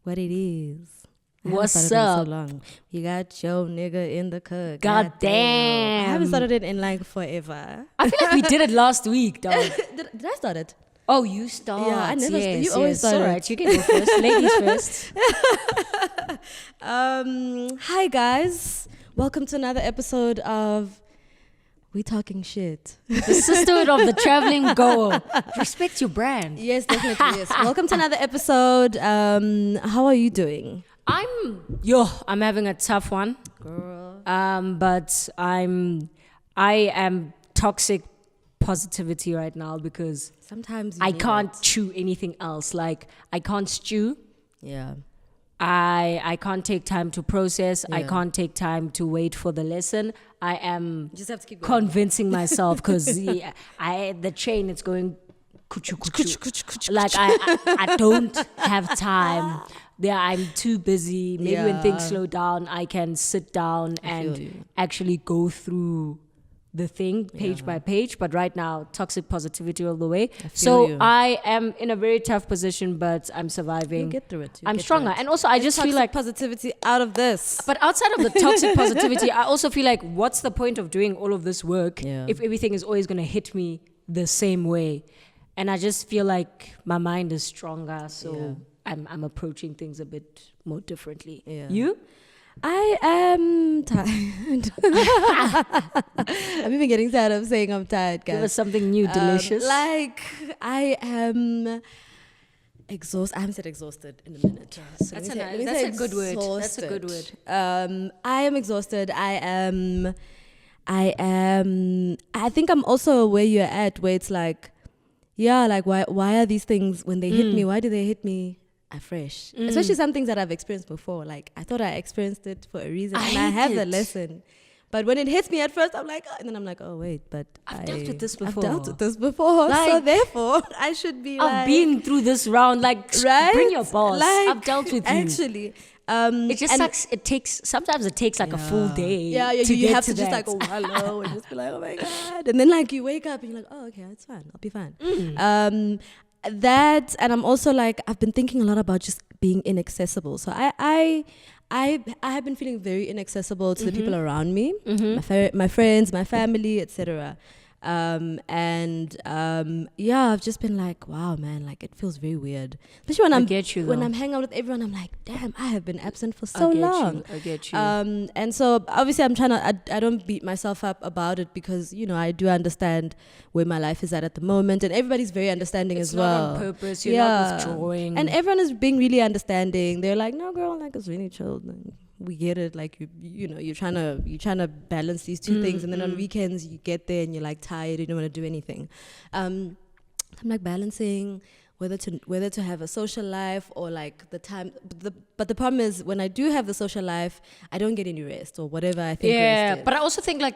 what it is. I What's haven't started up? in so long. You got your nigga in the cut. God I damn. haven't started it in like forever. I feel like we did it last week, dog. did I start it? Oh, you start. Yeah, I never. Yes, You always start. All right, you can go first. Ladies first. Hi guys, welcome to another episode of We Talking Shit. The sisterhood of the traveling goer. Respect your brand. Yes, definitely. Yes. Welcome to another episode. How are you doing, I'm having a tough one. girl? But I am toxic positivity right now because Sometimes I can't chew anything else. Like I can't stew. Yeah. I can't take time to process. I Yeah. can't take time to wait for the lesson. I am Just have to keep going. convincing myself because the train is going kuchu kuchu. Like I don't have time. I'm too busy. Maybe when things Yeah. slow down, I can sit down feel and you. actually go through the thing page by page. But right now, toxic positivity all the way. So you. I am in a very tough position, but I'm surviving. You'll get through it. You'll I'm get stronger. through it. And also, I There's just feel toxic like, positivity out of this. but outside of the toxic positivity, I also feel like, what's the point of doing all of this work Yeah. if everything is always going to hit me the same way? And I just feel like my mind is stronger, so I'm approaching things a bit more differently. Yeah. You? I am tired. I'm even getting tired of saying I'm tired, guys. Give us something new, delicious. Like, I am exhausted. I haven't said exhausted in a minute. So That's let me a say- let me nice- say that's a good word. That's a good exhausted. word. I am exhausted. I think I'm also where you're at, where it's like, yeah, like why are these things, when they hit me, why do they hit me afresh? Especially some things that I've experienced before. Like, I thought I experienced it for a reason, and I hate have the it. lesson. But when it hits me at first, I'm like, oh, and then I'm like, oh wait, but I've dealt with this I've before. dealt with this before, so Like, therefore I should be I've been through this round. Like, right. bring your boss. Like, I've dealt with you. actually. It just sucks. Sometimes it takes like a full day. Yeah, to you get have to that. just like, oh, hello, and just be like, oh my God. And then like you wake up and you're like, oh, okay, it's fine. I'll be fine. That, and I'm also like, I've been thinking a lot about just being inaccessible. So I have been feeling very inaccessible to the people around me, my friends, my family, etc. I've just been like, wow, man, like it feels very weird, especially when when I'm hanging out with everyone. I'm like, damn, I have been absent for so long. I get you. And so obviously I'm trying to, I don't beat myself up about it, because I do understand where my life is at the moment, and everybody's very understanding It's as not well. on purpose. You're not withdrawing. And everyone is being really understanding. They're like, no, girl, like it's really chill. We get it. Like you're trying to balance these two things, and then on weekends you get there and you're like tired. You don't want to do anything. I'm like balancing whether to have a social life or like the time. But the problem is, when I do have the social life, I don't get any rest or whatever I think. Yeah, rest is. but I also think like.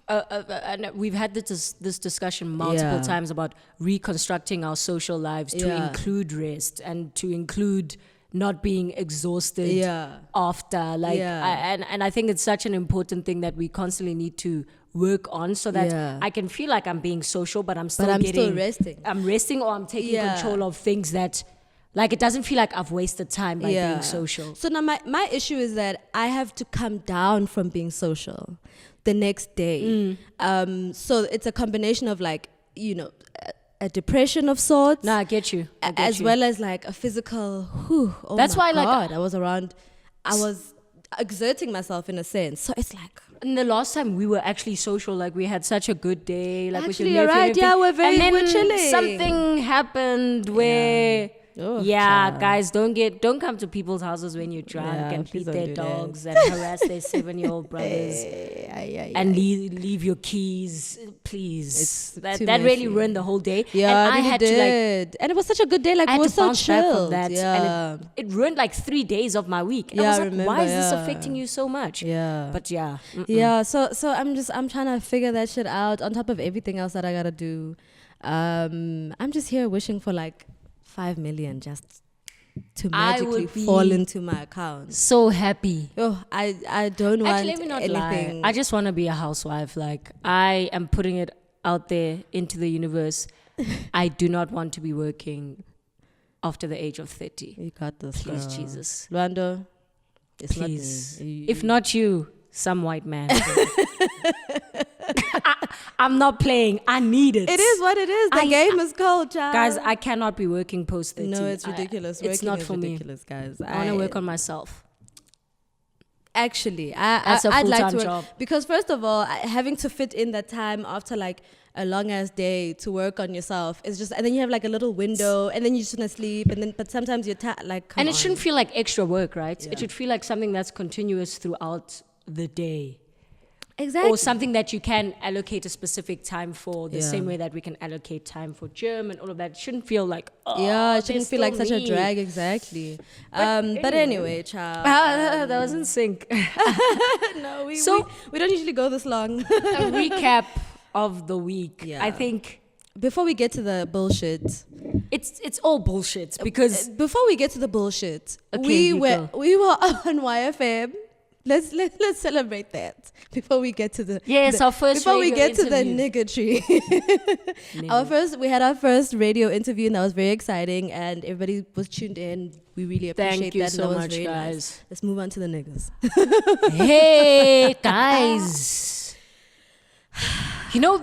And we've had this discussion multiple times about reconstructing our social lives to include rest and to include not being exhausted after. Like, and I think it's such an important thing that we constantly need to work on, so that I can feel like I'm being social, but I'm still resting. I'm resting, or I'm taking control of things that, like, it doesn't feel like I've wasted time by being social. So now my issue is that I have to come down from being social the next day. So it's a combination of like, a depression of sorts. No, I get you. As well as like a physical, That's why, like, I was exerting myself in a sense. So it's like, and the last time we were actually social, like we had such a good day, like actually, with your you're nephew and right. Yeah, everything. we're And then chilling. something happened where Oh, yeah, child. guys, don't come to people's houses when you're drunk and please beat don't their do dogs that. and harass their 7-year-old brothers and leave your keys, please. It's That too really messy. ruined the whole day. Yeah, and it I really had to like. did. And it was such a good day. Like, I we had were to so bounce back from chilled. that, Yeah. and it ruined like 3 days of my week. And Yeah, I was I like, remember, why is this yeah. affecting you so much? Yeah. But yeah, Yeah, so I'm trying to figure that shit out on top of everything else that I gotta do. I'm just here wishing for like 5 million just to I would magically be fall into my account. so happy. Oh, I don't want Actually, let me not anything. lie. I just want to be a housewife. Like, I am putting it out there into the universe. I do not want to be working after the age of 30. You got this, Please, girl. Jesus. Luando, it's Please. not me. If not you, some white man. I'm not playing. I need it. It is what it is. The game is cold, child. Guys, I cannot be working post 30. No, it's ridiculous. It's Working not is for me. ridiculous, guys. I want to work on myself. Actually, That's a I'd like full-time to work, job. because first of all, having to fit in that time after like a long ass day to work on yourself is just, and then you have like a little window, and then you just want to sleep, and then but sometimes you're like, come And it on. shouldn't feel like extra work, right? Yeah. It should feel like something that's continuous throughout the day. Exactly. Or something that you can allocate a specific time for, the Yeah. same way that we can allocate time for gym and all of that. It shouldn't feel like, oh, Yeah, it shouldn't there's feel like still such a me. drag, exactly. But anyway, child. That was in sync. No, So- we don't usually go this long. A recap of the week. Yeah. I think Before we get to the bullshit, it's all bullshit because before we get to the bullshit, Okay, we you were go. we were on YFM. Let's celebrate that before we get to the Yes, our first before we radio get to the interview. niggatry. We had our first radio interview, and that was very exciting, and everybody was tuned in. We really appreciate Thank you that. so and that was much, very guys. Nice. Let's move on to the niggas. Hey guys, you know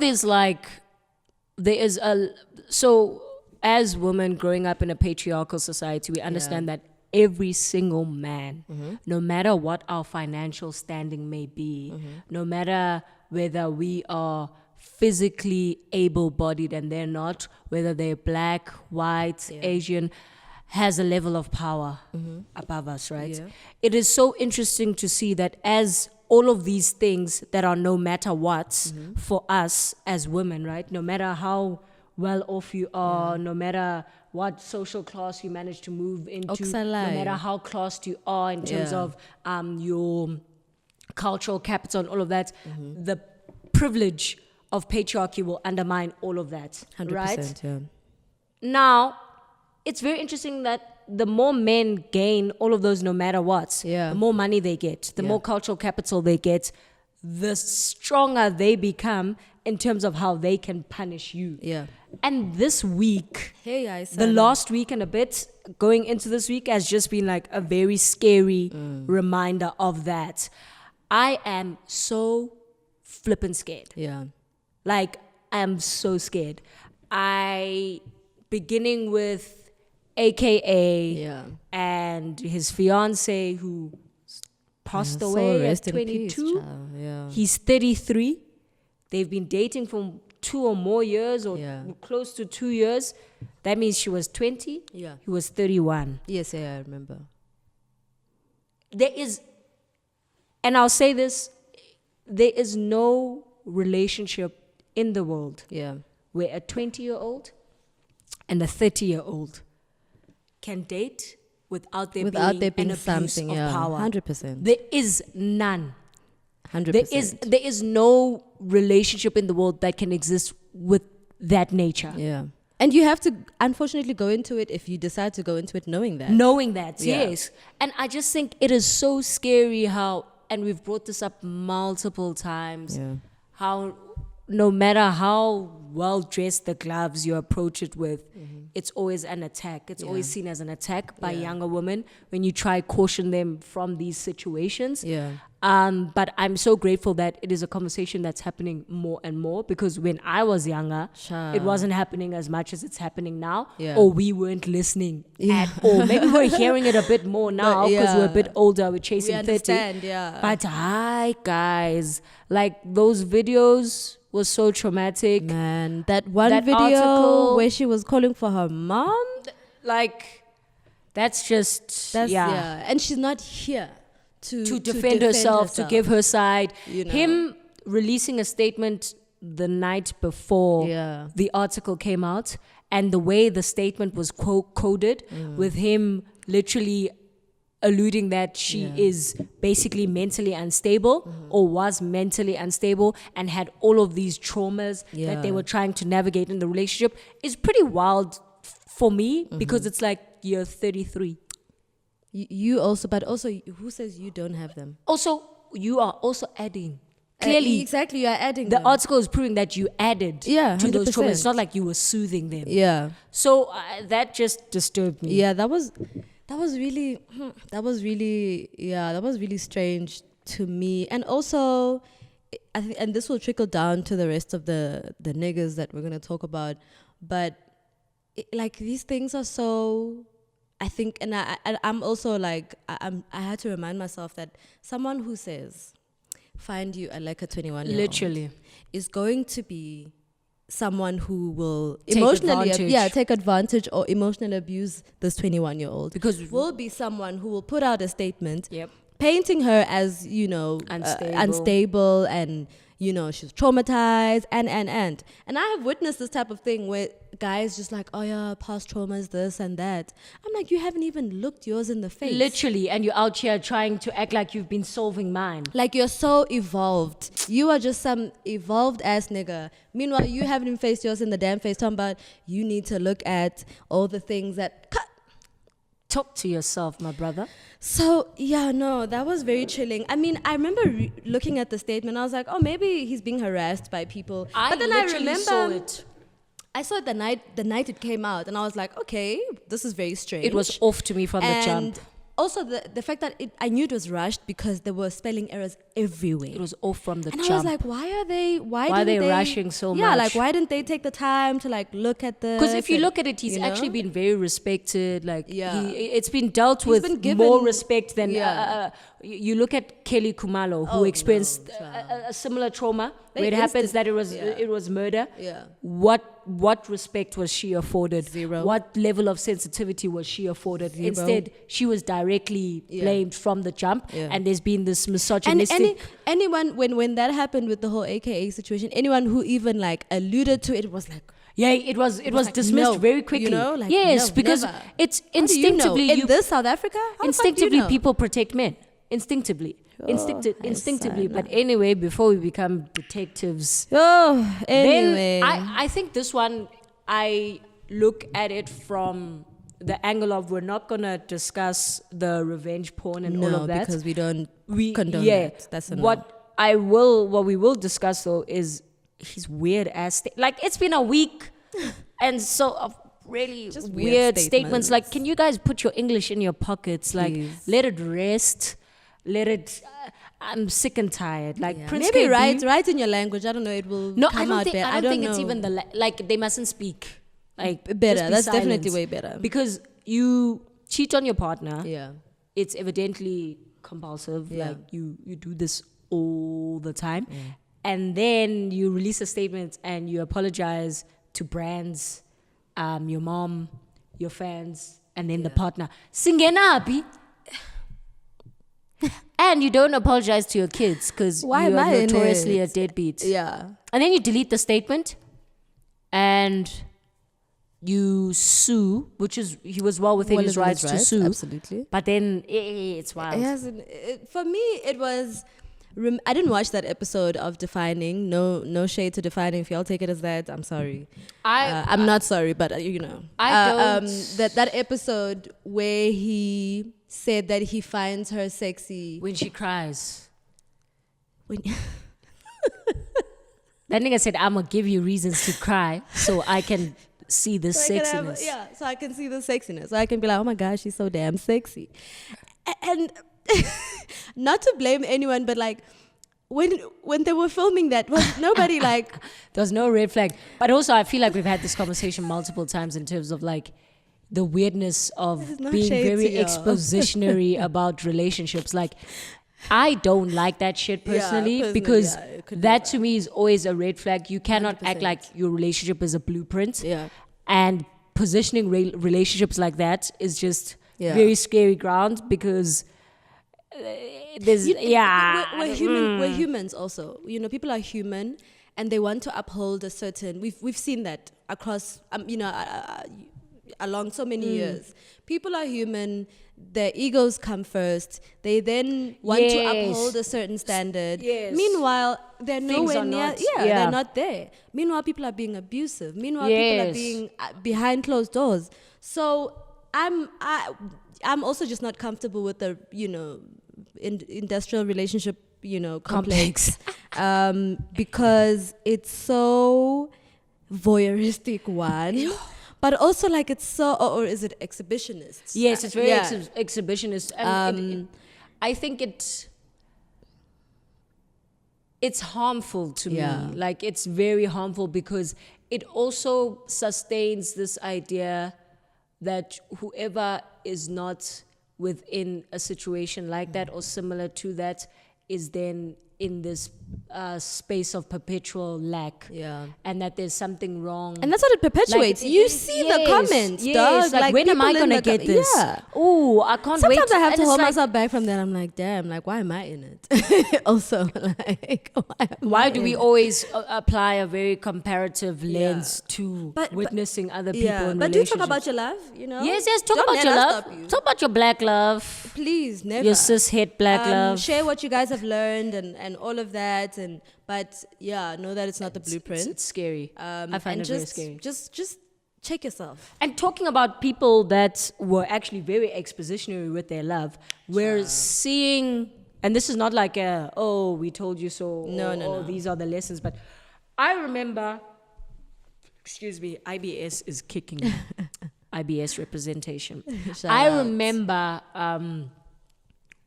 so as women growing up in a patriarchal society, we understand that every single man, no matter what our financial standing may be, no matter whether we are physically able-bodied and they're not, whether they're black, white, Asian, has a level of power above us, right? Yeah. It is so interesting to see that as all of these things that are no matter what for us as women, right? No matter how well off you are, no matter what social class you manage to move into, no Oxalai. matter how classed you are in terms Yeah. of your cultural capital and all of that, the privilege of patriarchy will undermine all of that, 100%. right? Yeah. Now, it's very interesting that the more men gain all of those no matter what, Yeah. the more money they get, the more cultural capital they get, the stronger they become in terms of how they can punish you. Yeah. And this week, Hey, I the last week and a bit going into this week has just been like a very scary reminder of that. I am so flippin' scared. Yeah. Like, I am so scared. Beginning with AKA Yeah. and his fiance who passed So away at rest in peace, 22. child. Yeah. He's 33. They've been dating for 2 or more years or Yeah. close to 2 years. That means she was 20. Yeah. He was 31. Yes, yeah, I remember. There is, and I'll say this, there is no relationship in the world Yeah. where a 20-year-old and a 30-year-old can date without there Without being there being an abuse something, of yeah. power. 100%. There is none. 100%. There is no relationship in the world that can exist with that nature. Yeah. And you have to, unfortunately, go into it if you decide to go into it knowing that. Knowing that, Yeah. yes. And I just think it is so scary how, and we've brought this up multiple times, Yeah. how no matter how well dressed the gloves you approach it with, it's always an attack. It's always seen as an attack by younger women when you try caution them from these situations. Yeah. But I'm so grateful that it is a conversation that's happening more and more, because when I was younger, Sure. it wasn't happening as much as it's happening now, Yeah. or we weren't listening at all. Maybe we're hearing it a bit more now because we're a bit older, we're chasing 30. understand, yeah. But hi, guys, like those videos was so traumatic. Man, that one That video article- where she was calling for her mom. Like, that's just, Yeah. And she's not here to defend herself, to give her side. You know. Him releasing a statement the night before Yeah. the article came out, and the way the statement was coded, with him literally alluding that she is basically mentally unstable or was mentally unstable and had all of these traumas that they Yeah. were trying to navigate in the relationship, is pretty wild for me, because it's like, you're 33. You also, but also, who says you don't have them? Also, you are also adding clearly exactly, you are adding the them. article is proving that you added to those traumas. It's not like you were soothing them. Yeah. So that just disturbed me. Yeah, that was really that was really strange to me. And also, I think, and this will trickle down to the rest of the niggas that we're gonna talk about, but like these things are so. I think, and I'm also like I had to remind myself that someone who says find you like a 21-year-old Literally is going to be someone who will Take emotionally advantage. take advantage or emotionally abuse this 21-year-old, Because will be someone who will put out a statement Yep. painting her as unstable and she's traumatized and I have witnessed this type of thing where guys just like, oh yeah, past traumas, this and that. I'm like, you haven't even looked yours in the face. Literally, and you're out here trying to act like you've been solving mine. Like, you're so evolved. You are just some evolved ass nigga. Meanwhile, you haven't even faced yours in the damn face. Talking about you need to look at all the things that. Talk to yourself, my brother. So, yeah, no, that was very chilling. I mean, I remember looking at the statement. I was like, oh, maybe he's being harassed by people. But then I remember saw it. I saw it the night it came out, and I was like, okay, this is very strange. It was off to me from the jump. Also, the fact that I knew it was rushed because there were spelling errors everywhere. It was off from the jump. And I was like, why are they rushing so much? Yeah, like, why didn't they take the time to like look at this? Because if you look at it, he's actually been very respected. Like, it's been dealt He's with been given, more respect than you look at Kelly Kumalo, who experienced a similar trauma, where it happens that it was murder. Yeah. What respect was she afforded? Zero. What level of sensitivity was she afforded? Zero. Instead, she was directly blamed from the jump, and there's been this misogynistic. And anyone when that happened with the whole AKA situation, anyone who even like alluded to it was like. Yeah, it was like, dismissed no, very quickly. Like, yes, no, because never. it's instinctively in this South Africa. Instinctively, people protect men. Instinctively, instinctively. But anyway, before we become detectives, anyway, then I think this one, I look at it from the angle of we're not gonna discuss the revenge porn and all of that because we don't condone that. That's a no. What we will discuss though is his weird ass like it's been a week and so of really just weird statements. Like, can you guys put your English in your pockets? Like, let it rest. Let it. I'm sick and tired. Like, Prince maybe KB, write in your language. I don't know. It will come out better. I don't think it's even like they mustn't speak. Like, better. That's silent. definitely way better. Because you cheat on your partner. Yeah. It's evidently compulsive. Yeah. Like you do this all the time. Yeah. And then you release a statement and you apologize to brands, your mom, your fans, and then the partner. Singenabi. And you don't apologize to your kids because you are notoriously a deadbeat. Yeah. And then you delete the statement and you sue, which is, he was well within his rights to sue. Absolutely. But then it's wild. For me, it was... I didn't watch that episode of Defining. No shade to Defining. If y'all take it as that, I'm sorry. I'm not sorry, but I don't. That episode where he said that he finds her sexy when she cries. That nigga said, "I'm gonna give you reasons to cry so I can see the sexiness." So I can see the sexiness. So I can be like, "Oh my gosh, she's so damn sexy," and. Not to blame anyone, but like when they were filming that, was nobody like there was no red flag. But also I feel like we've had this conversation multiple times in terms of like the weirdness of being very expositionary about relationships. Like, I don't like that shit personally because that to me is always a red flag. You cannot 100%. Act like your relationship is a blueprint. Yeah. And positioning relationships like that is just very scary ground because there's we're humans also. People are human and they want to uphold a certain. We've seen that across along so many years. People are human. Their egos come first. They then want to uphold a certain standard. Yes. Meanwhile, they're nowhere near. They're not there. Meanwhile, people are being abusive. Meanwhile, people are being behind closed doors. So I'm also just not comfortable with the industrial relationship complex. Because it's so voyeuristic, one. But also, like, it's so, or is it exhibitionist? Yes, it's very exhibitionist. And I think it's harmful to me. Like, it's very harmful because it also sustains this idea that whoever is not within a situation like that or similar to that is then in this space of perpetual lack, and that there's something wrong, and that's what it perpetuates. Like, you see the comments, dog. Like when am I gonna get this? Oh, I can't wait. Sometimes I have to hold myself back from that. I'm like, damn, like, why am I in it? Also, like, why do we always apply a very comparative lens to witnessing other people in but relationships? do talk about your love, Yes, talk about your love. Talk about your black love. Please, never. Your cishet black love. Share what you guys have learned and all of that. But know that it's not the blueprint. It's scary. I find it very scary. Just check yourself. And talking about people that were actually very expositionary with their love, we're seeing, and this is not like we told you so. No. These are the lessons. But I remember, excuse me, IBS is kicking me. IBS representation. I remember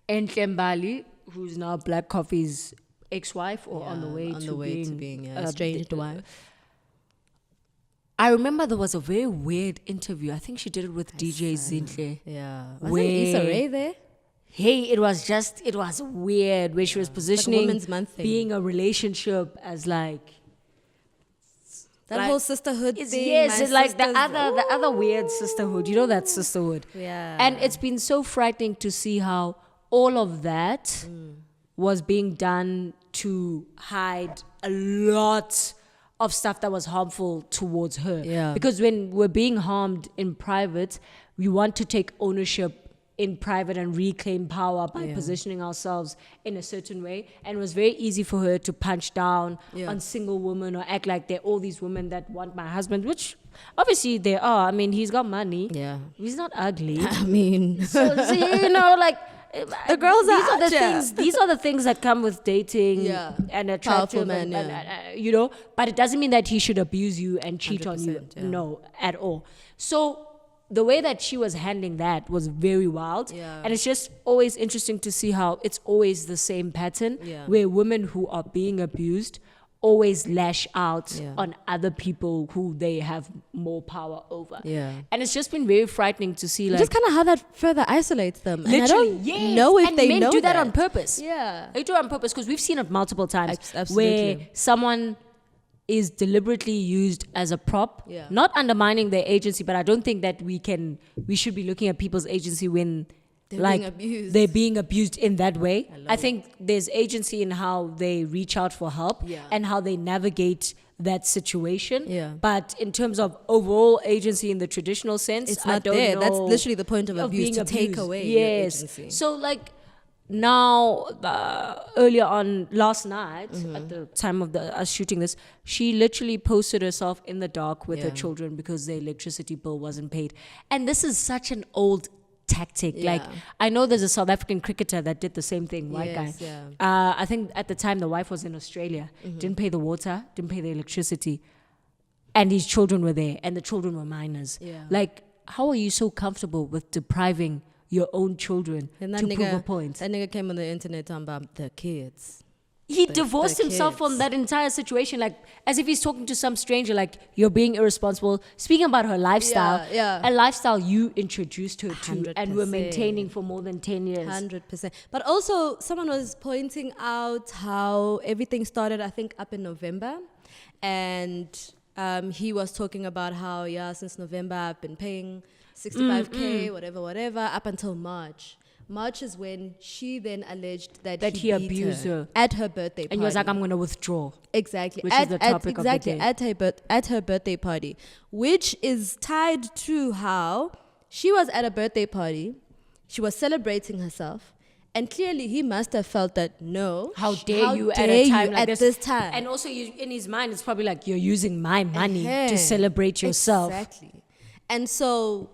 Entlembali, who's now Black Coffee's ex-wife or on the way to being estranged wife. I remember there was a very weird interview. I think she did it with DJ Zinhle. Yeah. Wasn't Issa Rae there? Hey, it was weird where she was positioning like a Women's Month thing. Being a relationship as like that whole sisterhood thing. Yes, it's like the other weird sisterhood. You know that sisterhood. Yeah. And it's been so frightening to see how all of that was being done to hide a lot of stuff that was harmful towards her. Yeah. Because when we're being harmed in private, we want to take ownership in private and reclaim power by positioning ourselves in a certain way. And it was very easy for her to punch down on single women or act like they're all these women that want my husband, which obviously they are. I mean, he's got money. Yeah. He's not ugly. I mean. so like, the girls these are the things that come with dating and attractive man, and but it doesn't mean that he should abuse you and cheat on you. No, at all. So the way that she was handling that was very wild. And it's just always interesting to see how it's always the same pattern where women who are being abused always lash out on other people who they have more power over. And it's just been very frightening to see, like, just kind of how that further isolates them. Literally, and I don't know if they men know do that on purpose. They do it on purpose because we've seen it multiple times. Absolutely. Where someone is deliberately used as a prop, not undermining their agency, but I don't think that we should be looking at people's agency when they're being abused in that way. I think there's agency in how they reach out for help and how they navigate that situation. But in terms of overall agency in the traditional sense, it's not there. That's literally the point of abuse, to take away your agency. So like now, earlier on last night, at the time of us shooting this, she literally posted herself in the dark with her children because their electricity bill wasn't paid. And this is such an old tactic. Like, I know there's a South African cricketer that did the same thing, white guy. I think at the time the wife was in Australia, didn't pay the water, didn't pay the electricity, and his children were there, and the children were minors. Like, how are you so comfortable with depriving your own children to prove a point? That nigga came on the internet talking about the kids. He divorced himself from that entire situation, like as if he's talking to some stranger, like, you're being irresponsible. Speaking about her lifestyle, a lifestyle you introduced her to 100%. And were maintaining for more than 10 years. 100%. But also, someone was pointing out how everything started, I think, up in November. And he was talking about how, since November, I've been paying 65K, whatever, up until March. March is when she then alleged that he abused her at her birthday party. And he was like, I'm going to withdraw. Exactly. Which is the topic of the day. At her birthday party, which is tied to how she was at a birthday party, she was celebrating herself, and clearly he must have felt that, no, how dare you at a time like this time. And also in his mind, it's probably like, you're using my money to celebrate yourself. Exactly. And so,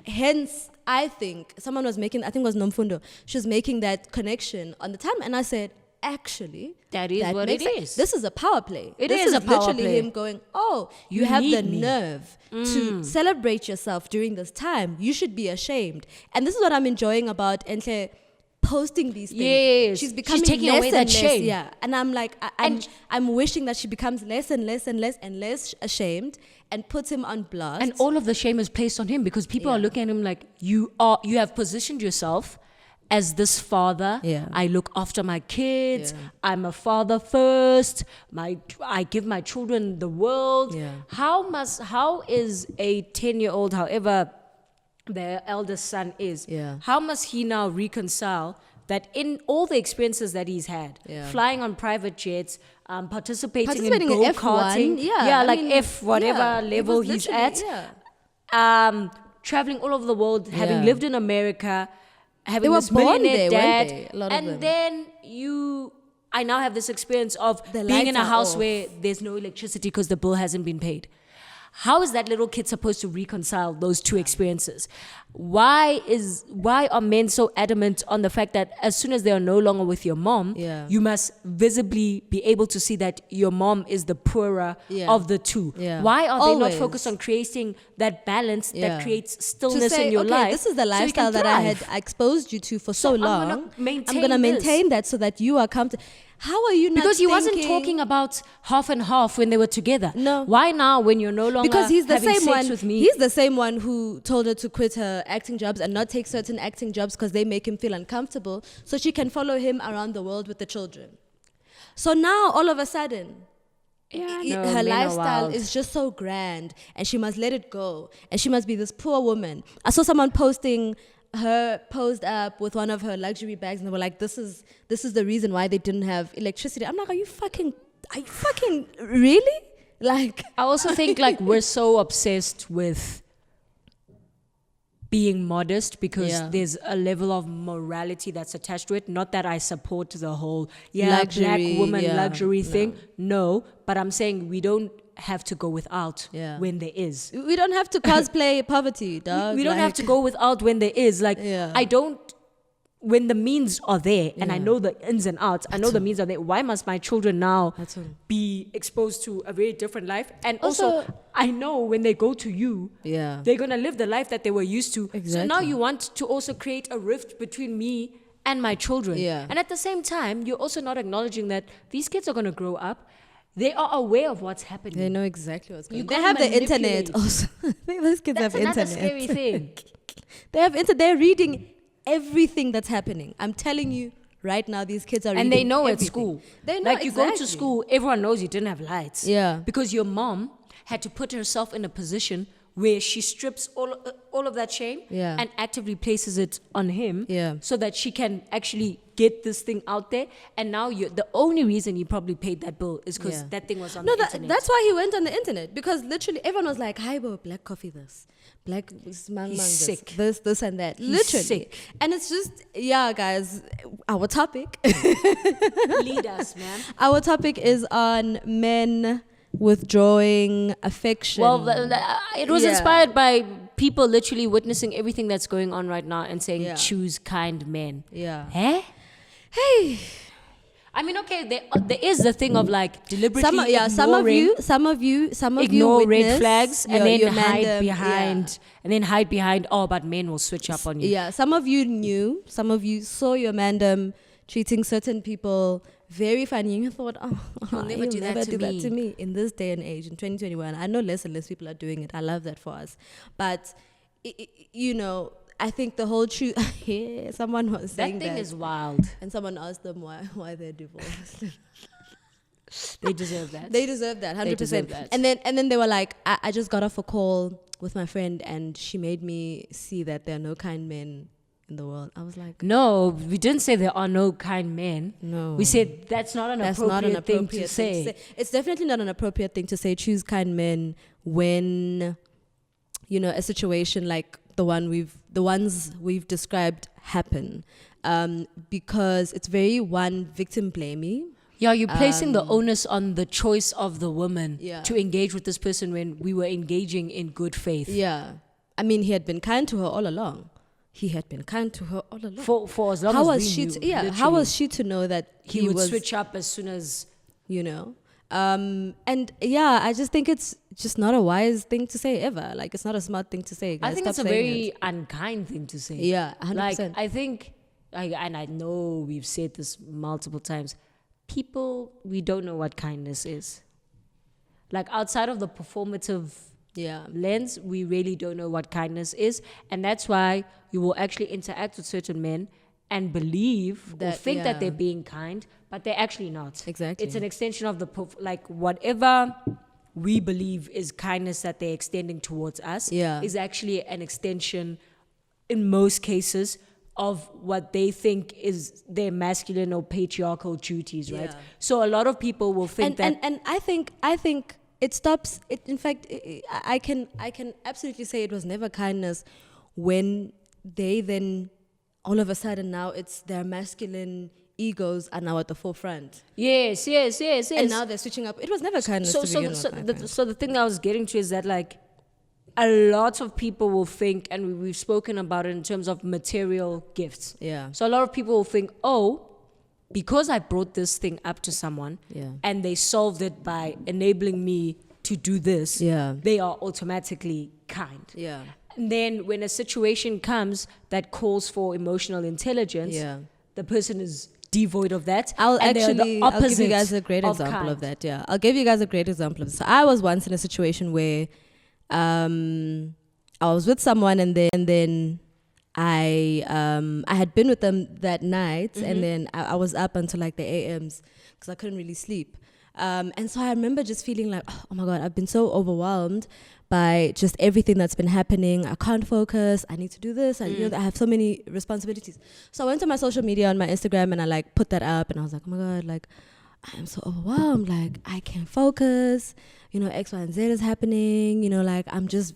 hence, I think someone was making, I think it was Nomfundo, she was making that connection on the time. And I said, actually, That is what makes it sense. is. This is a power play. This is a power literally play. him going, oh, You you have the need me. nerve to celebrate yourself during this time. You should be ashamed. And this is what I'm enjoying about Enhle posting these things. Yes. She's becoming taking less away and that less, shame. yeah. And I'm like, I'm wishing that she becomes less and less and less and less ashamed and puts him on blast. And all of the shame is placed on him because people are looking at him like, you have positioned yourself as this father. Yeah. I look after my kids. Yeah. I'm a father first. I give my children the world. Yeah. How is a 10-year-old, however their eldest son is, how must he now reconcile that in all the experiences that he's had, flying on private jets, participating in go-karting, level he's at, traveling all over the world, having lived in America, having this millionaire dad, and then I now have this experience of being in a house where there's no electricity because the bill hasn't been paid. How is that little kid supposed to reconcile those two experiences? Why are men so adamant on the fact that as soon as they are no longer with your mom, you must visibly be able to see that your mom is the poorer of the two? Why are they not focused on creating that balance that creates stillness in your life? This is the lifestyle that I had exposed you to for so long. I'm going to maintain that so that you are comfortable. How are you not Because he wasn't talking about half and half when they were together. No. Why now when you're no longer because he's the having same sex one with me? He's the same one who told her to quit her acting jobs and not take certain acting jobs because they make him feel uncomfortable so she can follow him around the world with the children. So now all of a sudden her lifestyle is just so grand and she must let it go and she must be this poor woman. I saw someone posting her posed up with one of her luxury bags and they were like, this is the reason why they didn't have electricity. I'm like, are you fucking really? Like, I also think like we're so obsessed with being modest because there's a level of morality that's attached to it. Not that I support the whole luxury, black woman luxury thing. No, but I'm saying we don't have to go without when there is. We don't have to cosplay poverty, dog. We don't have to go without when there is. Like, I don't, when the means are there and I know the ins and outs, I know the means are there. Why must my children now be exposed to a very different life? And also I know when they go to you, they're going to live the life that they were used to. Exactly. So now you want to also create a rift between me and my children. And at the same time, you're also not acknowledging that these kids are going to grow up. They are aware of what's happening. They know exactly what's going on. They have the internet also. I think those kids have internet. That's another scary thing. They have internet. They're reading everything that's happening. I'm telling you right now, these kids are reading and they know everything. At school. They know like you go to school, everyone knows you didn't have lights. Because your mom had to put herself in a position where she strips all of that shame and actively places it on him so that she can actually get this thing out there. And now the only reason you probably paid that bill is because that thing was on the internet. That's why he went on the internet, because literally everyone was like, hi, bro, black coffee this, black mang sick. This and that. He's literally sick. And it's just, guys, our topic. Lead us, man. Our topic is on men withdrawing affection. Well, it was inspired by people literally witnessing everything that's going on right now and saying, choose kind men. Hey. I mean, okay, there is the thing of like deliberately ignoring. Some of you ignore red flags and then hide behind. Oh, but men will switch up on you. Yeah, some of you knew. Some of you saw your mandem treating certain people very funny. You thought, he'll never do that to me. In this day and age, in 2021, I know less and less people are doing it. I love that for us. But, I think the whole truth, someone was saying that. That thing is wild. And someone asked them why they're divorced. They deserve that. They deserve that, 100%. They deserve that. And then they were like, I just got off a call with my friend and she made me see that there are no kind men in the world. I was like, no, we didn't say there are no kind men. No, we said that's not an appropriate thing to say. It's definitely not an appropriate thing to say. Choose kind men when a situation like the ones we've described happen, because it's very victim blamey. Yeah, you're placing the onus on the choice of the woman to engage with this person when we were engaging in good faith. Yeah, I mean, he had been kind to her all along. he had been kind to her all along. For as long How as was we she? knew, How literally. was she to know that He would was, switch up as soon as... you know? And yeah, I just think it's just not a wise thing to say ever. Like, it's not a smart thing to say. I Guys, think stop it's a saying very it. unkind thing to say. Yeah, 100%. Like, I think, and I know we've said this multiple times, people, we don't know what kindness is. Like, outside of the performative lens, we really don't know what kindness is. And that's why you will actually interact with certain men and believe or think that they're being kind, but they're actually not. Exactly. It's an extension of like whatever we believe is kindness that they're extending towards us is actually an extension, in most cases, of what they think is their masculine or patriarchal duties, right? So a lot of people will think and I think it stops. In fact, I can absolutely say it was never kindness when they then all of a sudden now it's their masculine egos are now at the forefront. Yes. And now they're switching up. It was never kindness to begin with. So the thing I was getting to is that, like, a lot of people will think, and we've spoken about it in terms of material gifts. Yeah. So a lot of people will think, oh, because I brought this thing up to someone and they solved it by enabling me to do this, they are automatically kind. Yeah. And then when a situation comes that calls for emotional intelligence, the person is devoid of that. I'll give you guys a great of example kind. of that. Yeah, I'll give you guys a great example of this. So I was once in a situation where I was with someone and then I had been with them that night and then I was up until like the AMs because I couldn't really sleep. And so I remember just feeling like, oh my God, I've been so overwhelmed by just everything that's been happening. I can't focus. I need to do this. I have so many responsibilities. So I went to my social media on my Instagram and I like put that up and I was like, oh my God, like I am so overwhelmed. Like I can't focus. You know, X, Y, and Z is happening. You know, like I'm just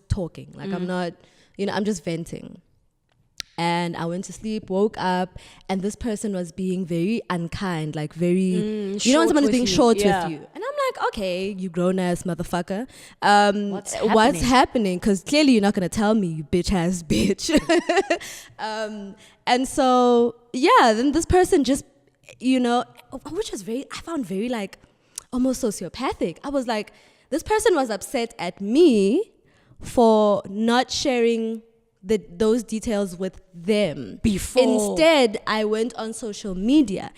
talking. Like I'm not, I'm just venting. And I went to sleep, woke up, and this person was being very unkind, like very, you know when someone is being short with you. And I'm like, okay, you grown ass motherfucker. What's happening? Because clearly you're not going to tell me, you bitch ass bitch. And so, then this person just, which was I found very like almost sociopathic. I was like, this person was upset at me for not sharing those details with them before. Instead, I went on social media.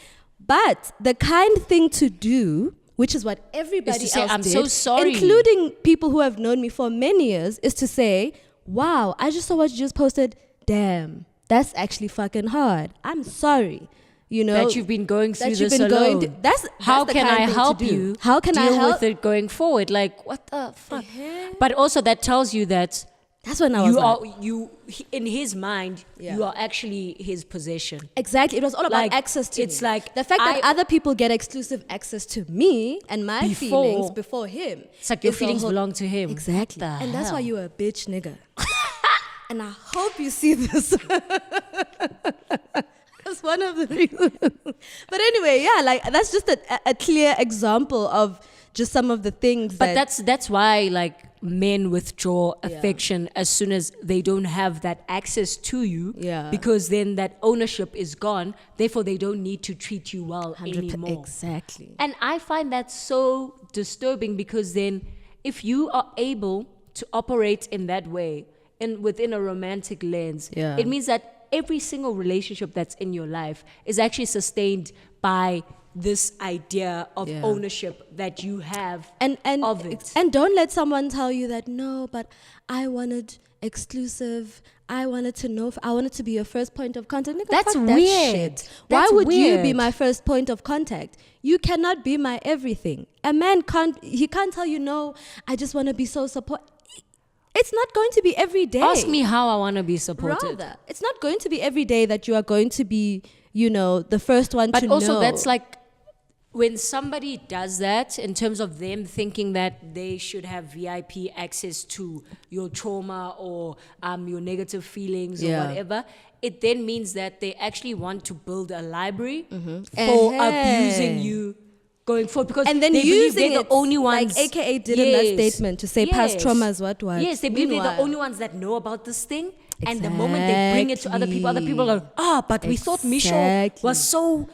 But the kind thing to do, which is what everybody else I'm did, so sorry, including people who have known me for many years, is to say, wow, I just saw what you just posted. Damn, that's actually fucking hard. I'm sorry. You know, that you've been going through this alone. That's how can I help you? How can I help with it going forward? Like, what the fuck? But also that tells you that that's when I was in his mind, you are actually his possession. Exactly. It was all about access to it's me. Like the fact that other people get exclusive access to me and my feelings before him. It's like your feelings belong to him. Exactly. And that's why you're a bitch nigga. And I hope you see this. That's one of the reasons. But anyway, like that's just a clear example of just some of the things. But that's why like men withdraw affection as soon as they don't have that access to you. Because then that ownership is gone. Therefore, they don't need to treat you well anymore. Exactly. And I find that so disturbing because then if you are able to operate in that way and within a romantic lens, it means that every single relationship that's in your life is actually sustained by this idea of ownership that you have of it. And don't let someone tell you that, no, but I wanted exclusive. I wanted to know. I wanted to be your first point of contact. Nigga, that's fuck weird. That shit. Why That's would weird. you be my first point of contact? You cannot be my everything. A man can't tell you, no, I just want to be so supportive. It's not going to be every day. Ask me how I want to be supported. Rather, it's not going to be every day that you are going to be, the first one to know. But also that's like, when somebody does that, in terms of them thinking that they should have VIP access to your trauma or your negative feelings or whatever, it then means that they actually want to build a library for abusing you going forward. Because and then they believe using they're the only ones, like AKA did in that statement to say past trauma is what. Yes, they believe they're the only ones that know about this thing. And the moment they bring it to other people are, but we thought Misho was so...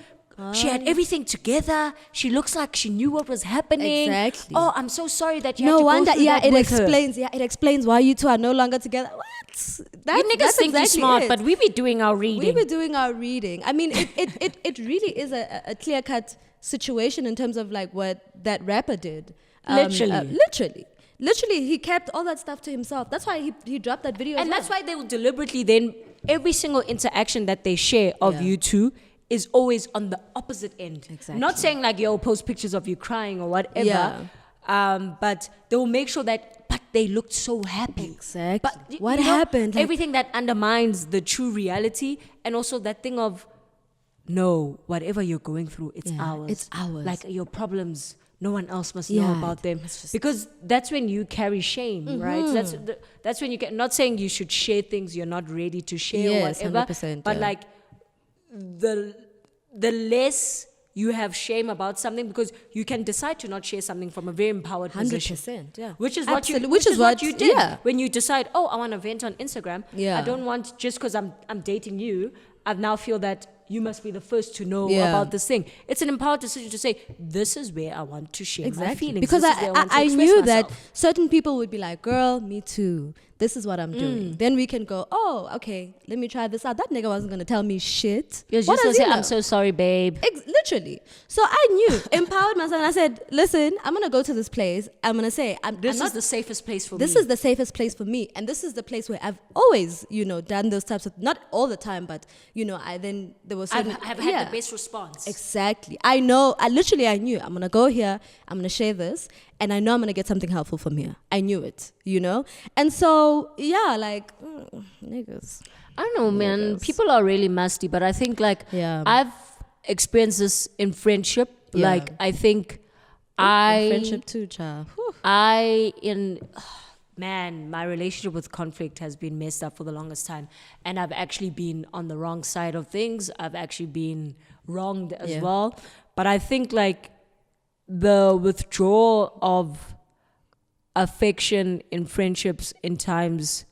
She had everything together. She looks like she knew what was happening. Exactly. Oh, I'm so sorry that you No had to wonder. go through that It with her. explains. Yeah, it explains why you two are no longer together. What? You niggas think you're smart, but we be doing our reading. We be doing our reading. I mean, it really is a clear cut situation in terms of like what that rapper did. Literally, he kept all that stuff to himself. That's why he dropped that video. And that's why they will deliberately then every single interaction that they share of you two is always on the opposite end. Exactly. Not saying like, yo, post pictures of you crying or whatever. But they will make sure that, but they looked so happy. Exactly. But what happened? Like, everything that undermines the true reality, and also that thing of, no, whatever you're going through, it's ours. It's ours. Like your problems, no one else must know about them. Because that's when you carry shame, right? That's when you get, not saying you should share things you're not ready to share or whatever. 100%, but like, the less you have shame about something, because you can decide to not share something from a very empowered position. 100%, yeah. Which is Absolutely. what you did. Yeah. When you decide, oh, I want to vent on Instagram. Yeah. I don't want, just because I'm dating you, I now feel that you must be the first to know about this thing. It's an empowered decision to say, this is where I want to share my feelings. Because this is where want to I express knew myself. that certain people would be like, girl, me too. This is what I'm doing. Then we can go, oh, okay, let me try this out. That nigga wasn't going to tell me shit. You're What just going does to he say, know? I'm so sorry, babe. Literally. So I knew, empowered myself. And I said, listen, I'm going to go to this place. I'm going to say, This is the safest place for me. This is the safest place for me. And this is the place where I've always, done those types of, not all the time, but, there was certain... I've had the best response. Exactly. I know, I knew, I'm going to go here, I'm going to share this, and I know I'm going to get something helpful from here. I knew it, And so, niggas. I don't know, man. People are really musty, but I think I've experienced this in friendship. Yeah. Like, I think In friendship too, child. My relationship with conflict has been messed up for the longest time. And I've actually been on the wrong side of things. I've actually been wronged as well. But I think the withdrawal of affection in friendships in times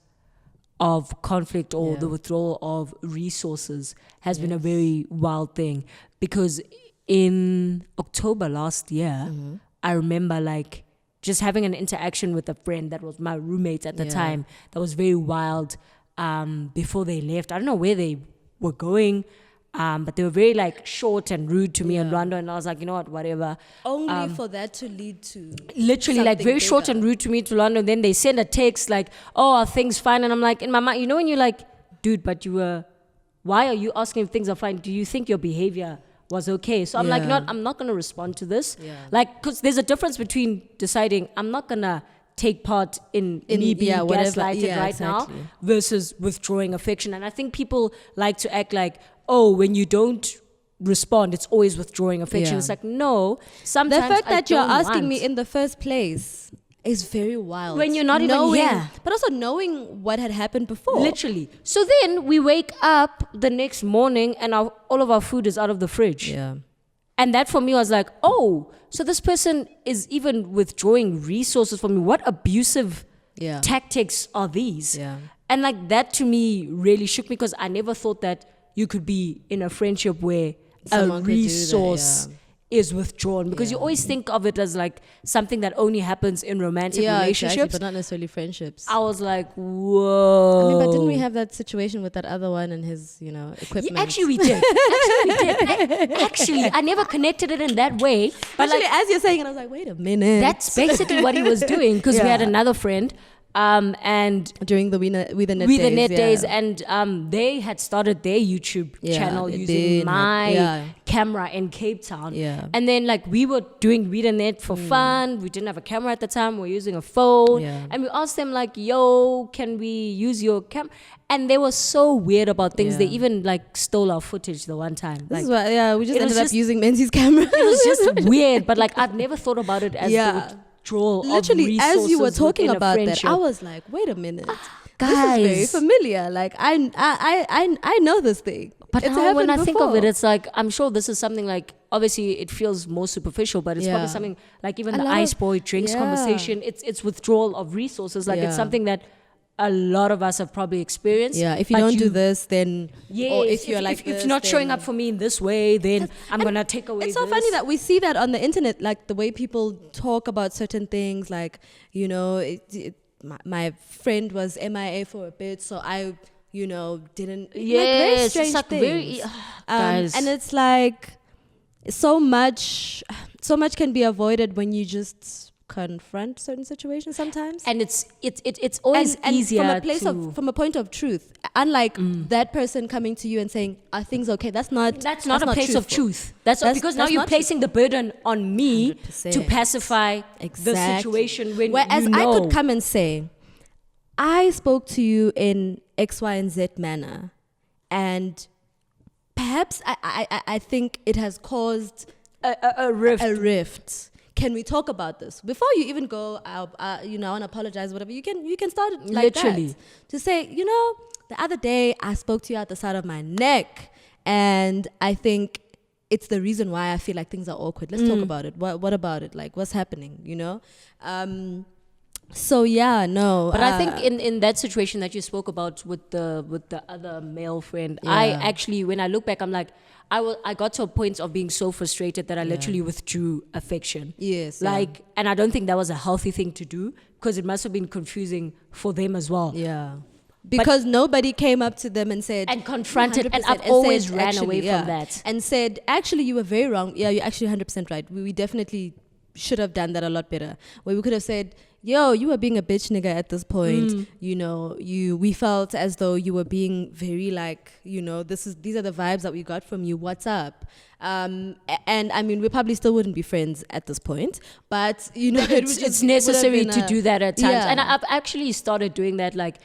of conflict or the withdrawal of resources has been a very wild thing. Because in October last year, I remember just having an interaction with a friend that was my roommate at the time that was very wild before they left. I don't know where they were going, but they were very short and rude to me in London, and I was like, you know what, whatever. Only for that to lead to literally very short and rude to me to London. Then they send a text oh, are things fine? And I'm like, in my mind, when you're like, dude, but why are you asking if things are fine? Do you think your behavior was okay? So I'm like, I'm not going to respond to this. Because there's a difference between deciding I'm not going to take part in me being gaslighted now versus withdrawing affection. And I think people like to act like, oh, when you don't respond, it's always withdrawing affection. It's like, no, sometimes the fact that you're asking me want. in the first place is very wild. When you're not even here. But also knowing what had happened before. Literally. So then we wake up the next morning and all of our food is out of the fridge. Yeah. And that for me was like, oh, so this person is even withdrawing resources from me. What abusive tactics are these? Yeah. And that to me really shook me, because I never thought that you could be in a friendship where Someone a could do that, resource is withdrawn, because you always think of it as something that only happens in romantic relationships, exactly, but not necessarily friendships. I was like, whoa. I mean, but didn't we have that situation with that other one and his, equipment? Yeah, actually, we did. Actually, I never connected it in that way. But actually, as you're saying it, I was like, wait a minute. That's basically what he was doing, because we had another friend. And during the We the Net days, and they had started their YouTube channel using my camera in Cape Town. Yeah. And then we were doing We the Net for fun. We didn't have a camera at the time. We were using a phone. Yeah. And we asked them yo, can we use your camera? And they were so weird about things. They even stole our footage the one time. This is why, we just ended up using Menzies' camera. It was just weird, but I'd never thought about it as literally as you were talking about that, I was like, wait a minute, guys, this is very familiar. I know this thing. But when I think of it, it's I'm sure this is something obviously it feels more superficial, but it's probably something even the ice boy drinks conversation. It's withdrawal of resources. It's something that a lot of us have probably experienced. Yeah, if you but don't do this, then or if you're like if this, you're not showing then- up for me in this way, then I'm gonna take away. It's so this. funny that we see that on the internet, like the way people talk about certain things, like, you know, my friend was MIA for a bit, so I, you know, didn't. Yes, like very it's strange like things. guys. And it's like so much can be avoided when you just confront certain situations sometimes. And it's always easier from a place to, from a point of truth, unlike that person coming to you and saying, "Are things okay?" That's not a place of truthful. truth. That's because now that's you're not placing the burden on me 100%. to pacify the Exactly. situation. When Whereas you know, I could come and say, "I spoke to you in X, Y, and Z manner, and perhaps I think it has caused a rift. a rift. Can we talk about this before you even go? You know, I want to apologize, whatever. You can start it like Literally. that, to say, you know, the other day I spoke to you at the side of my neck, and I think it's the reason why I feel like things are awkward. Let's talk about it. What about it? Like, what's happening? You know. So yeah, no. But I think in that situation that you spoke about with the other male friend, I actually, when I look back, I'm like, I got to a point of being so frustrated that I literally withdrew affection. Yes. Like, and I don't think that was a healthy thing to do, because it must have been confusing for them as well. Yeah. Because nobody came up to them and said And confronted, and 100%, I've always said, ran actually, away yeah, from that. and said, actually, you were very wrong. Yeah, you're actually 100% right. We definitely should have done that a lot better. Where we could have said, yo, you were being a bitch nigga at this point. You know, we felt as though you were being very like, you know, these are the vibes that we got from you. What's up? And I mean, we probably still wouldn't be friends at this point, but you know, it's necessary to do that at times. Yeah. And I've actually started doing that. Like,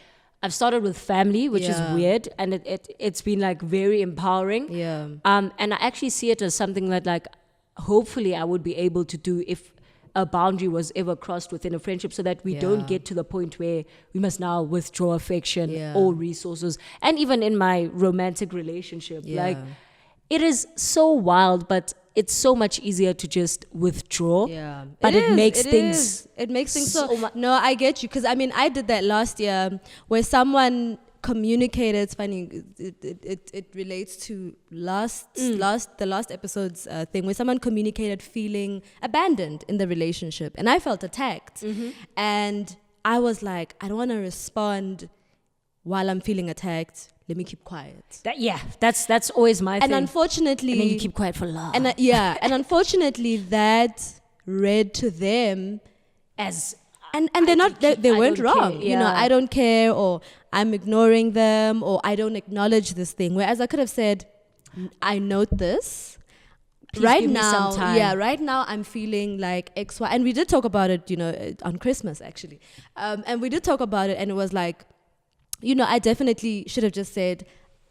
I've started with family, which is weird, and it's been like very empowering. Yeah. And I actually see it as something that, like, hopefully I would be able to do if a boundary was ever crossed within a friendship, so that we don't get to the point where we must now withdraw affection or resources. And even in my romantic relationship, like, it is so wild, but it's so much easier to just withdraw. Yeah, but it makes things so no, I get you, because I mean, I did that last year where someone communicated. It's funny, it relates to the last episode's thing, where someone communicated feeling abandoned in the relationship, and I felt attacked. And I was like, I don't want to respond while I'm feeling attacked. Let me keep quiet. That's always my thing. And unfortunately, and then you keep quiet for love. and and unfortunately that read to them as and they weren't wrong. You know, I don't care, or I'm ignoring them, or I don't acknowledge this thing. Whereas I could have said, I note this. Please right give me now, some time. right now I'm feeling like X, Y, and we did talk about it, you know, on Christmas actually, and we did talk about it, and it was like, you know, I definitely should have just said,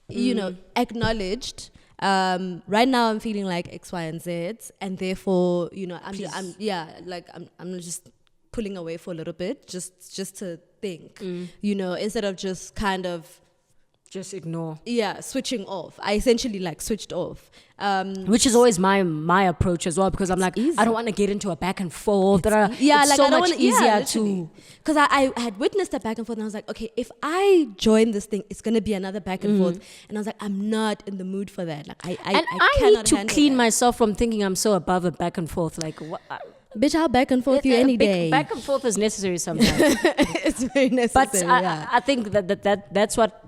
you know, acknowledged. Right now I'm feeling like X, Y, and Z, and therefore, you know, I'm just pulling away for a little bit, just to think, you know, instead of just kind of just ignore. Yeah, switching off. I essentially like switched off. Which is always my approach as well, because I'm like, easy. I don't want to get into a back and forth. It's like so I don't much easier to. Because I had witnessed that back and forth, and I was like, okay, if I join this thing, it's gonna be another back and forth. And I was like, I'm not in the mood for that. Like I need to clean that. myself from thinking I'm so above a back and forth. Like what? Bitch, I'll back and forth you any day. Back and forth is necessary sometimes. It's very necessary. But I think that's what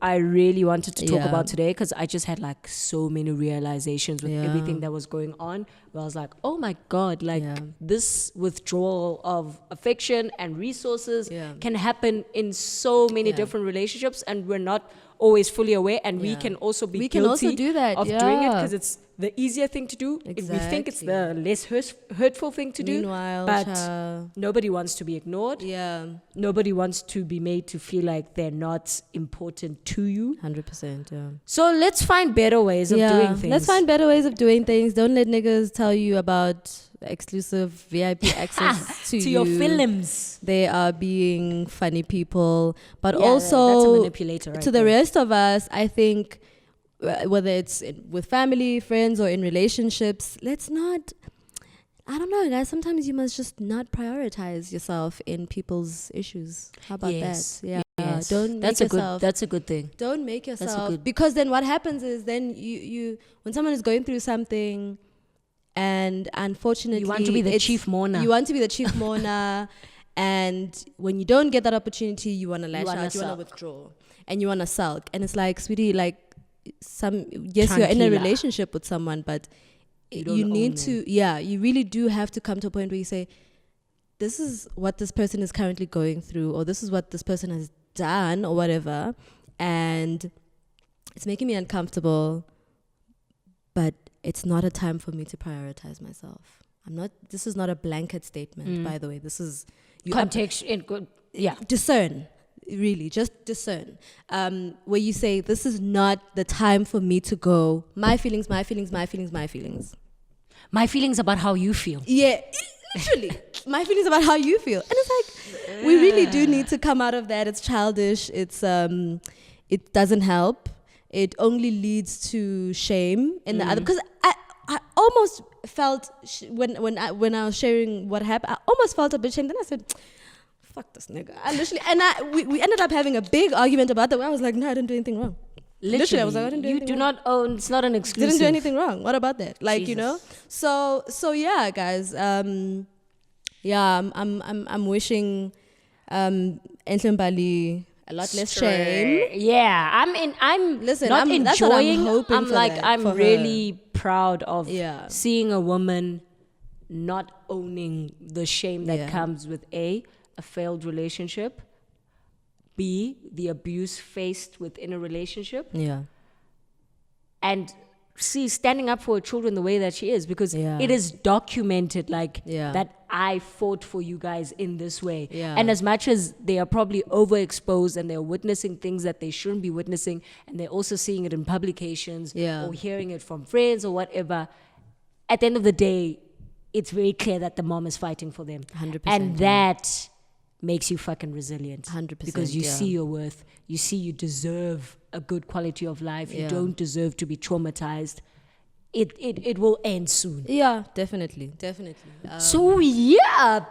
I really wanted to talk about today, because I just had like so many realizations with everything that was going on, where I was like, oh my God, like this withdrawal of affection and resources can happen in so many different relationships, and we're not always fully aware, and we can also be guilty do that of doing it, because it's the easier thing to do. If we think it's the less hurtful thing to do. Meanwhile, but nobody wants to be ignored. Yeah. Nobody wants to be made to feel like they're not important to you. 100%, yeah. So let's find better ways of doing things. Let's find better ways of doing things. Don't let niggas tell you about exclusive VIP access to your films. They are being funny people, but that's a also manipulator, right to the rest of us, I think, whether it's with family, friends, or in relationships, let's not, I don't know, guys, sometimes you must just not prioritize yourself in people's issues. How about that? Yeah. don't make yourself. That's a good thing. Don't make yourself, good. because then what happens is then you when someone is going through something, and unfortunately You want to be the chief mourner. You want to be the chief mourner, and when you don't get that opportunity, you want to lash out, you want to withdraw, and you want to sulk, and it's like, sweetie, like yes, you're in a relationship with someone, but you need to, you really do have to come to a point where you say, this is what this person is currently going through, or this is what this person has done, or whatever, and it's making me uncomfortable, but it's not a time for me to prioritize myself. This is not a blanket statement, by the way. This is context. Discern, really, just discern. Where you say, this is not the time for me to go, my feelings, my feelings, my feelings, my feelings. My feelings about how you feel. Yeah, literally. My feelings about how you feel. And it's like, we really do need to come out of that. It's childish. It doesn't help. It only leads to shame in the other. Because I almost felt, when I was sharing what happened, I almost felt a bit ashamed. Then I said, fuck this nigga. I literally, we ended up having a big argument about that, where I was like, no, I didn't do anything wrong. Literally, I was like, I didn't do anything wrong. Not own, it's not an exclusive. Didn't do anything wrong. What about that? Like, Jesus. So yeah, guys. I'm wishing Entlembali a lot less shame. Yeah, I'm listen, not enjoying. That's what I'm hoping I'm for like, that, I'm for really proud of seeing a woman not owning the shame that comes with a failed relationship, B, the abuse faced within a relationship, and C, standing up for her children the way that she is, because it is documented that I fought for you guys in this way. And as much as they are probably overexposed and they're witnessing things that they shouldn't be witnessing, and they're also seeing it in publications or hearing it from friends or whatever, at the end of the day, it's very clear that the mom is fighting for them. 100%. And that makes you fucking resilient. 100%. Because you see your worth. You see you deserve a good quality of life. You don't deserve to be traumatized. It will end soon. Yeah, definitely. So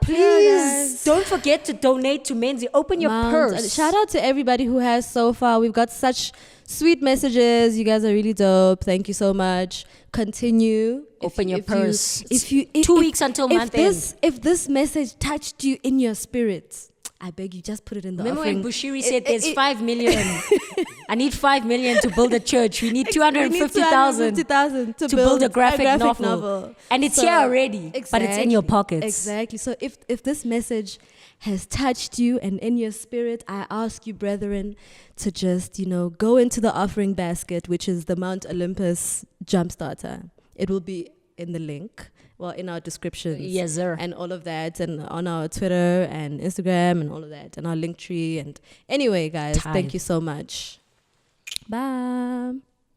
please don't forget to donate to Menzi. Open your purse. Shout out to everybody who has so far. We've got such sweet messages. You guys are really dope. Thank you so much. Continue. Open your purse. If 2 weeks until month end. If this message touched you in your spirit, I beg you, just put it in the Remember offering. when Bushiri said there's 5 million? I need 5 million to build a church. We need 250,000 to build a graphic novel. And it's here already, but it's in your pockets. Exactly. So if this message has touched you and in your spirit, I ask you, brethren, to just, go into the offering basket, which is the Mount Olympus Jumpstarter. It will be in the link. Well, in our descriptions. Yes, sir. And all of that, and on our Twitter and Instagram and all of that, and our link tree. And anyway, guys, thank you so much. Bye.